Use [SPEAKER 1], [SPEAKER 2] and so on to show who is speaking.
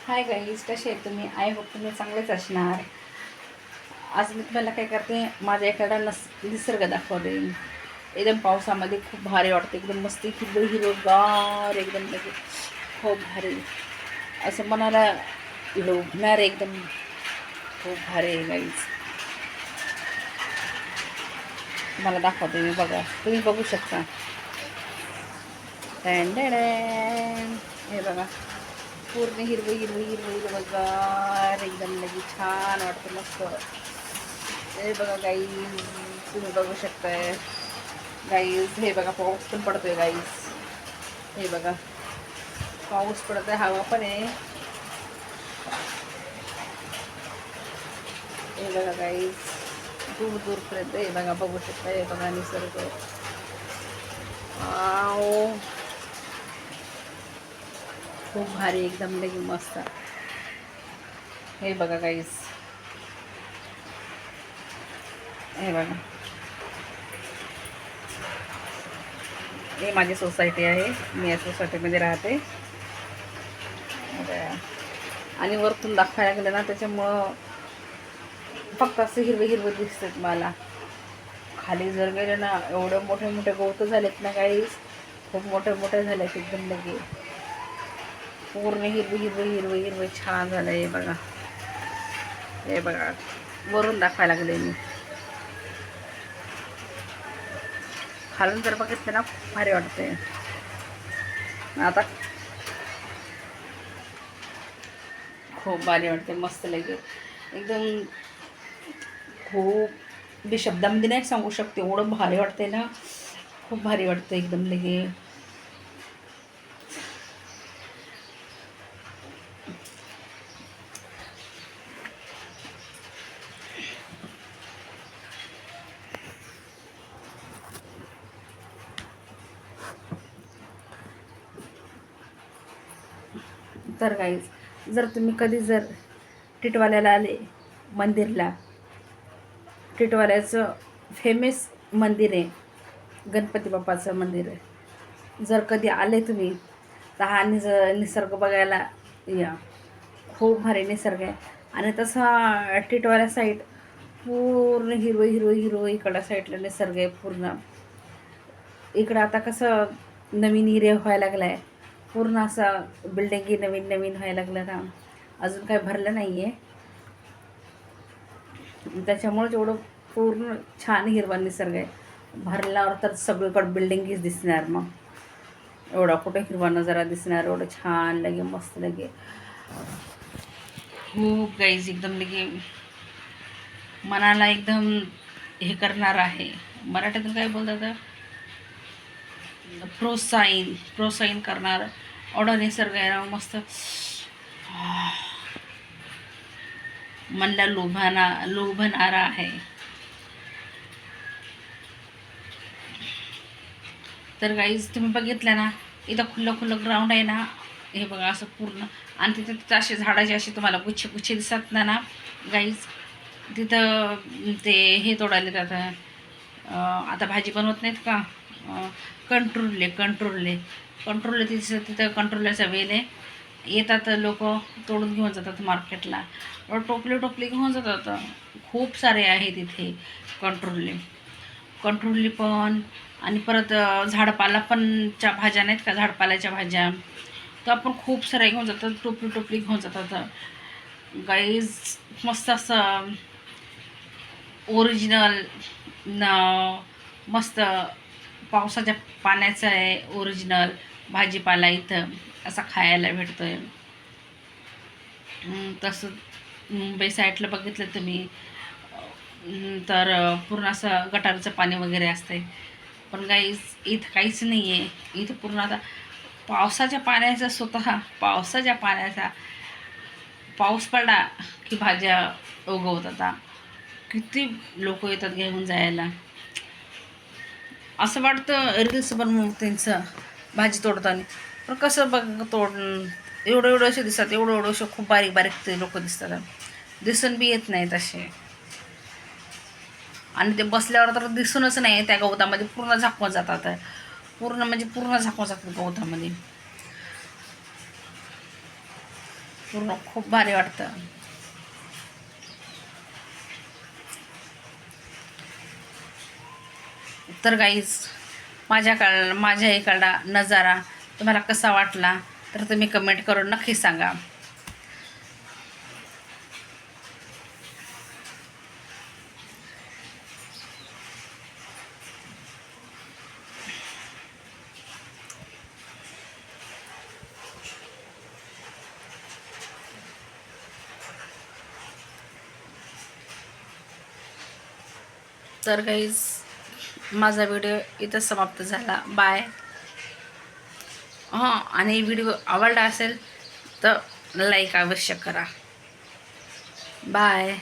[SPEAKER 1] Hi guys, कसे आहेत तुम्ही? आय होप तुम्ही चांगलेच असणार. आज मी तुम्हाला काय करते, माझ्या एखादा निसर्ग दाखवते. एकदम पावसामध्ये खूप भारी वाटते, एकदम मस्त हिरवं हिरवंगार, एकदम लगे खूप भारी, असं मनाला लोभणार एकदम खूप भारी आहे गाईज. तुम्हाला दाखवते मी, बघा तुम्ही बघू शकता. हे बघा, पूर्ण हिरवं हिरवं हिरवं हिरवंगार, एकदम लगी छान वाटतं, मस्त. हे बघा गाईज, तुम्ही बघू शकताय गाईज. हे बघा, पाऊस पण पडतोय गाईज. हे बघा, पाऊस पडतोय, हवा पण आहे. हे बघा गाईज, दूर दूरपर्यंत हे बघा, बघू शकता. हे बघा निसर्ग, खूप भारी, एकदम लगी मस्त. हे बघा गाईज, हे बघा, हे माझी सोसायटी आहे. मी या सोसायटीमध्ये राहते. आणि वरतून दाखवायला गेलं ना, त्याच्यामुळं फक्त असं हिरवे हिरवे दिसतात मला. खाली जर गेलं ना, एवढं मोठे मोठे गवत झालेत ना गाईज, खूप मोठे मोठे झालेत एकदम लगे. पूर्ण हिरवे हिरवे हिरवे हिरवे छान झालं. हे बघा, हे बघा, वरून दाखवायला लागले मी. खालून जर बघितलं ना, खूप भारी वाटते. आता खूप भारी वाटते, मस्त लगे एकदम. खूप मी शब्दामध्ये नाही सांगू शकते, एवढं भारी वाटते ना, खूप भारी वाटतं एकदम लगे. तर गाईज, जर तुम्ही कधी जर टिटवाल्याला आले मंदिरला, टिटवाल्याचं फेमस मंदिर आहे, गणपती बाप्पाचं मंदिर आहे. जर कधी आले तुम्ही तर हा निसर्ग बघायला या. खूप भारी निसर्ग आहे. आणि तसा टिटवाल्या साईड पूर्ण हिरवं हिरवं हिरवं, इकडल्या साईडला निसर्ग आहे पूर्ण. इकडं आता कसं नवीन एरिया व्हायला लागला आहे, पूर्ण असं बिल्डिंगी नवीन नवीन व्हायला लागलं ना, अजून काही भरलं नाही आहे. त्याच्यामुळे एवढं पूर्ण छान हिरवा निसर्ग आहे. भरल्यावर तर सगळीकडे बिल्डिंगीच दिसणार. मग एवढा कुठे हिरवा नजारा दिसणार, एवढं छान लगे, मस्त लगे. खूप गाईज, एकदम लगे मनाला एकदम हे करणार आहे. मराठीतून काय बोलतात, प्रोत्साहन करणार एवढा निसर्ग आहे ना, मस्त. मनला लोभणारा आहे. तर गाईज, तुम्ही बघितलं ना, इथं खुल्लं खुल्लं ग्राउंड आहे ना, हे बघा असं पूर्ण. आणि तिथं असे झाडाचे असे तुम्हाला गुच्छे गुच्छे दिसत ना गाईज, तिथं ते हे तोडायला जातं. आता भाजी बनवत नाहीत का, कंट्रोलले तिथं कंट्रोलचा वेल आहे. येतात लोक, तोडून घेऊन जातात मार्केटला, टोपले घेऊन जातात. खूप सारे आहे तिथे कंट्रोलले पण. आणि परत झाडपाला पण च्या भाज्या नाहीत का, झाडपाल्याच्या भाज्या, तर आपण खूप साऱ्या घेऊन जातात, टोपली घेऊन जातात गाईज. मस्त असं ओरिजिनल मस्त पावसाच्या पाण्याचं आहे ओरिजिनल भाजीपाला इथं असा खायला भेटतोय. तसं मुंबई साईडला बघितलं तुम्ही तर पूर्ण असं गटारचं पाणी वगैरे असतंय. पण गाईज, इथं काहीच नाही आहे. इथं पूर्ण आता पावसाच्या पाण्याचा पाऊस पडला की भाज्या उगवतात. आता किती लोक येतात घेऊन जायला. असं वाटतं रील्स बनवून त्यांचं भाजी तोडताना. पण कसं बघ एवढं एवढं असे दिसतात, एवढं एवढं असे खूप बारीक बारीक ते लोक दिसतात, दिसून बी येत नाहीत असे. आणि ते बसल्यावर तर दिसूनच नाही, त्या गवतामध्ये पूर्ण झाकून जातात, पूर्ण झाकून जातात गवतामध्ये. पूर्ण खूप भारी वाटतं. तर गाईज माझ्या इकडला नजारा तुम्हाला कसा वाटला तर तुम्ही कमेंट करून नक्की सांगा. तर गाईज माझा व्हिडिओ इथं समाप्त झाला. बाय. हां, आणि व्हिडिओ आवडला असेल तर लाईक अवश्य करा. बाय.